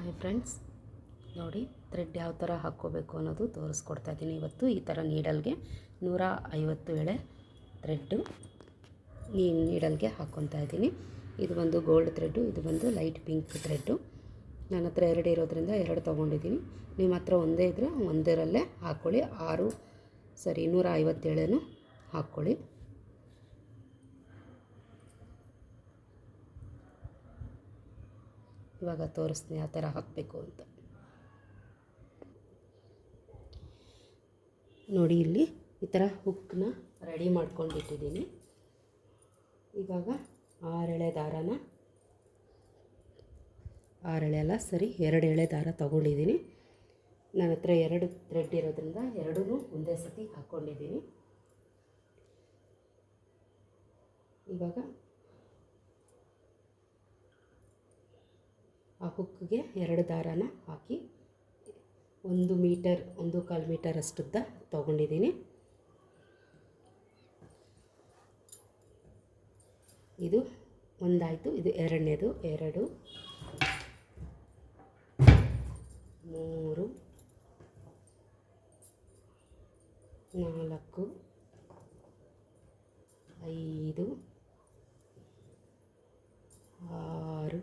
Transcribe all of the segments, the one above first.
Hi friends, ನೋಡಿ thread ಯಾವ ಥರ ಹಾಕ್ಕೋಬೇಕು ಅನ್ನೋದು ತೋರಿಸ್ಕೊಡ್ತಾ ಇದ್ದೀನಿ. ಇವತ್ತು ಈ ಥರ ನೀಡಲ್ಗೆ 150 ಎಳೆ ಥ್ರೆಡ್ಡು ನೀಡಲ್ಗೆ ಹಾಕ್ಕೊತಾ ಇದ್ದೀನಿ. ಇದು ಒಂದು ಗೋಲ್ಡ್ ಥ್ರೆಡ್ಡು, ಇದು ಒಂದು ಲೈಟ್ ಪಿಂಕ್ ಥ್ರೆಡ್ಡು. ನನ್ನ ಹತ್ರ 2 ಇರೋದ್ರಿಂದ 2 ತೊಗೊಂಡಿದ್ದೀನಿ. ನಿಮ್ಮ ಹತ್ರ ಒಂದೇ ಇದ್ದರೆ ಒಂದರಲ್ಲೇ ಹಾಕ್ಕೊಳ್ಳಿ. 150 ಎಳೆನೂ ಹಾಕ್ಕೊಳ್ಳಿ. ಇವಾಗ ತೋರಿಸ್ತೀನಿ ಯಾವ ಥರ ಹಾಕಬೇಕು ಅಂತ. ನೋಡಿ, ಇಲ್ಲಿ ಈ ಥರ ಹುಕ್ಕನ್ನ ರೆಡಿ ಮಾಡ್ಕೊಂಡಿಟ್ಟಿದ್ದೀನಿ. ಇವಾಗ 6 ಎಳೆ ದಾರನ 6 ಎಳೆ ಅಲ್ಲ, ಸರಿ 2 ಎಳೆ ದಾರ ತೊಗೊಂಡಿದ್ದೀನಿ. ನನ್ನ ಹತ್ರ 2 ಥ್ರೆಡ್ ಇರೋದ್ರಿಂದ 2 ಒಂದೇ ಸತಿ ಹಾಕ್ಕೊಂಡಿದ್ದೀನಿ. ಇವಾಗ ಆ ಹುಕ್ಕಿಗೆ 2 ದಾರನ ಹಾಕಿ 1 ಮೀಟರ್ 1.25 ಮೀಟರ್ ಅಷ್ಟುದ್ದ ತೊಗೊಂಡಿದ್ದೀನಿ. ಇದು ಒಂದಾಯಿತು, ಇದು ಎರಡನೇದು. 2 3 4 5 6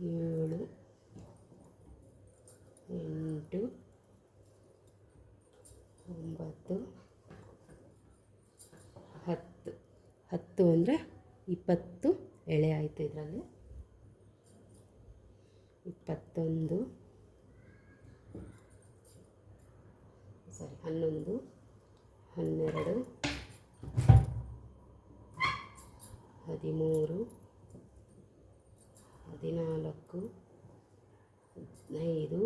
7 8 9 10 ಅಂದರೆ 20 ಎಳೆ ಆಯಿತು. ಇದರಲ್ಲಿ 11 11 12 13 14 15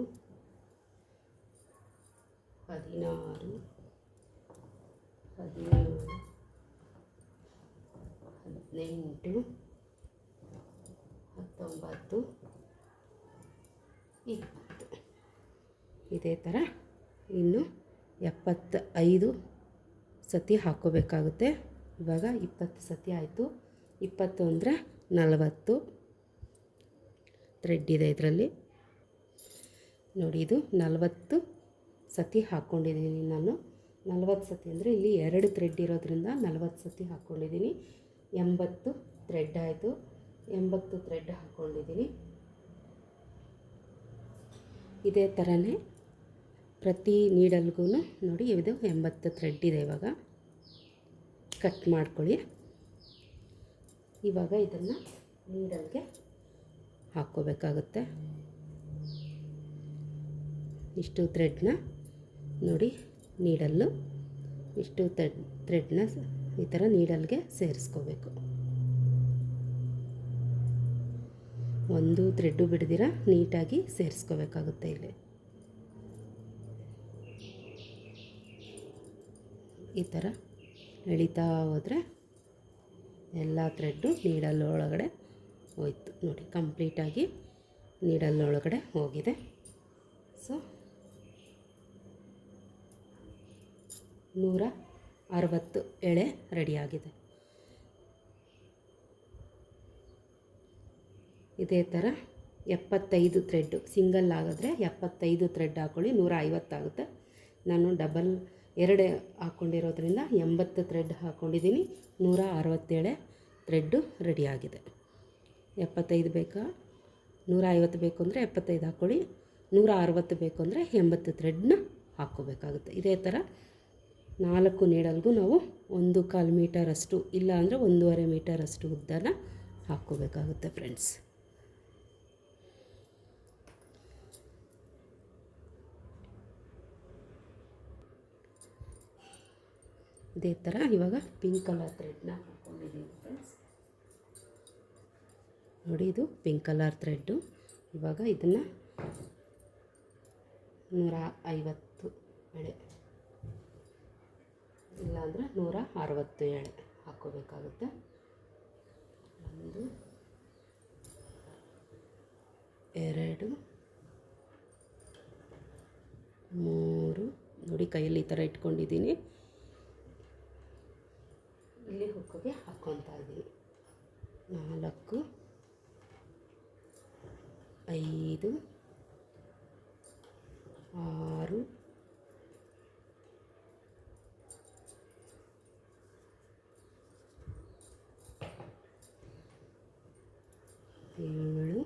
16 17 18 19 20. ಇದೇ ಥರ ಇನ್ನು 75 ಸತಿ ಹಾಕ್ಕೋಬೇಕಾಗುತ್ತೆ. ಇವಾಗ 20 ಸತಿ ಆಯಿತು. 20 ಅಂದರೆ 40 ಥ್ರೆಡ್ ಇದೆ ಇದರಲ್ಲಿ. ನೋಡಿ, ಇದು 40 ಸತಿ ಹಾಕ್ಕೊಂಡಿದ್ದೀನಿ ನಾನು. 40 ಸತಿ ಅಂದರೆ ಇಲ್ಲಿ 2 ಥ್ರೆಡ್ ಇರೋದ್ರಿಂದ 40 ಸತಿ ಹಾಕ್ಕೊಂಡಿದ್ದೀನಿ. 80 ಥ್ರೆಡ್ ಆಯಿತು. 80 ಥ್ರೆಡ್ ಹಾಕ್ಕೊಂಡಿದ್ದೀನಿ. ಇದೇ ಥರನೇ ಪ್ರತಿ ನೀಡಲ್ಗೂ ನೋಡಿ, ಇದು 80 ಥ್ರೆಡ್ ಇದೆ. ಇವಾಗ ಕಟ್ ಮಾಡ್ಕೊಳ್ಳಿ. ಇವಾಗ ಇದನ್ನು ನೀಡಲ್ಗೆ ಹಾಕ್ಕೋಬೇಕಾಗುತ್ತೆ. ಇಷ್ಟು ಥ್ರೆಡ್ನ ನೋಡಿ, ನೀಡಲ್ಲು ಇಷ್ಟು ಥ್ರೆಡ್ನ ಈ ಥರ ನೀಡಲ್ಗೆ ಸೇರಿಸ್ಕೋಬೇಕು. ಒಂದು ಥ್ರೆಡ್ಡು ಬಿಡ್ದಿರ ನೀಟಾಗಿ ಸೇರಿಸ್ಕೋಬೇಕಾಗುತ್ತೆ. ಇಲ್ಲಿ ಈ ಥರ ಎಳಿತಾ ಹೋದರೆ ಎಲ್ಲ ಥ್ರೆಡ್ಡು ನೀಡಲ್ ಒಳಗಡೆ ಹೋಯ್ತು. ನೋಡಿ, ಕಂಪ್ಲೀಟಾಗಿ ನೀಡಲ್ ಒಳಗಡೆ ಹೋಗಿದೆ. ಸೊ 160 ಎಳೆ ರೆಡಿಯಾಗಿದೆ. ಇದೇ ಥರ 75 ಥ್ರೆಡ್ಡು ಸಿಂಗಲ್ ಆಗಿದ್ರೆ 75 ಥ್ರೆಡ್ ಹಾಕ್ಕೊಳ್ಳಿ. 150 ಆಗುತ್ತೆ. ನಾನು ಡಬಲ್ 2 ಹಾಕ್ಕೊಂಡಿರೋದ್ರಿಂದ 80 ಥ್ರೆಡ್ ಹಾಕ್ಕೊಂಡಿದ್ದೀನಿ. 160 ಎಳೆ ಥ್ರೆಡ್ಡು ರೆಡಿಯಾಗಿದೆ. 75 ಬೇಕಾ, 150 ಬೇಕು ಅಂದರೆ 75 ಹಾಕ್ಕೊಳ್ಳಿ. 160 ಬೇಕು ಅಂದರೆ 80 ಥ್ರೆಡ್ನ ಹಾಕ್ಕೋಬೇಕಾಗುತ್ತೆ. ಇದೇ ಥರ 4 ನೀಡಲ್ಗೂ ನಾವು 1.25 ಮೀಟರ್ ಅಷ್ಟು, ಇಲ್ಲ ಅಂದರೆ 1.5 ಮೀಟರ್ ಅಷ್ಟು ಉದ್ದನ ಹಾಕ್ಕೋಬೇಕಾಗುತ್ತೆ ಫ್ರೆಂಡ್ಸ್. ಇದೇ ಥರ ಇವಾಗ ಪಿಂಕ್ ಕಲರ್ ಥ್ರೆಡ್ನ ಹಾಕ್ಕೊಂಡಿದ್ದೀನಿ ಫ್ರೆಂಡ್ಸ್. ನೋಡಿ, ಇದು ಪಿಂಕ್ ಕಲರ್ ಥ್ರೆಡ್ಡು. ಇವಾಗ ಇದನ್ನು 150 ಎಳೆ, ಇಲ್ಲಾಂದರೆ 160 ಎಳೆ ಹಾಕ್ಕೋಬೇಕಾಗುತ್ತೆ. 1 2 3 ನೋಡಿ, ಕೈಯಲ್ಲಿ ಈ ಥರ ಇಟ್ಕೊಂಡಿದ್ದೀನಿ. ಇಲ್ಲಿ ಹುಕ್ಕಿಗೆ ಹಾಕ್ಕೊತಾ ಇದ್ದೀನಿ. 4 5 6 7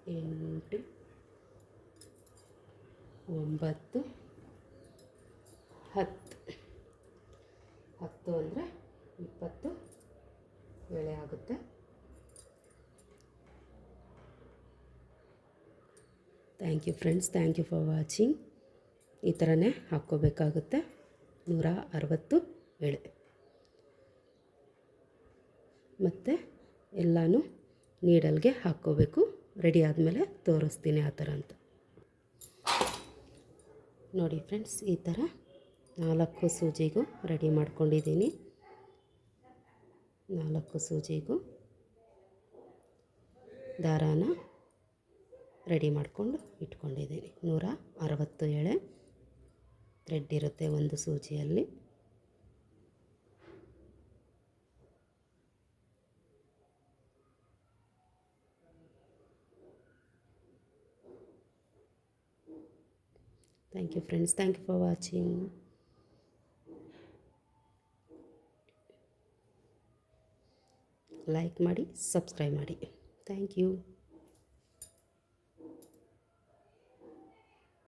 8 9 10 ಅಂದರೆ 20 ಎಳೆ ಆಗುತ್ತೆ. Thank you friends, thank you for watching. ಈ ಥರನೇ ಹಾಕ್ಕೋಬೇಕಾಗುತ್ತೆ 160 ಎಳೆ. ಮತ್ತು ಎಲ್ಲನೂ ನೀಡಲ್ಗೆ ಹಾಕ್ಕೋಬೇಕು. ರೆಡಿ ಆದಮೇಲೆ ತೋರಿಸ್ತೀನಿ ಆ ಥರ ಅಂತ. ನೋಡಿ ಫ್ರೆಂಡ್ಸ್, ಈ ಥರ 4 ಸೂಜಿಗೂ ರೆಡಿ ಮಾಡ್ಕೊಂಡಿದ್ದೀನಿ. 4 ಸೂಜಿಗೂ ದಾರಾನ ರೆಡಿ ಮಾಡಿಕೊಂಡು ಇಟ್ಕೊಂಡಿದ್ದೀನಿ. 160 ಎಳೆ ಥ್ರೆಡ್ ಇರುತ್ತೆ ಒಂದು ಸೂಜಿಯಲ್ಲಿ. Thank you friends, thank you for watching. Like ಮಾಡಿ, ಸಬ್ಸ್ಕ್ರೈಬ್ ಮಾಡಿ. Thank you.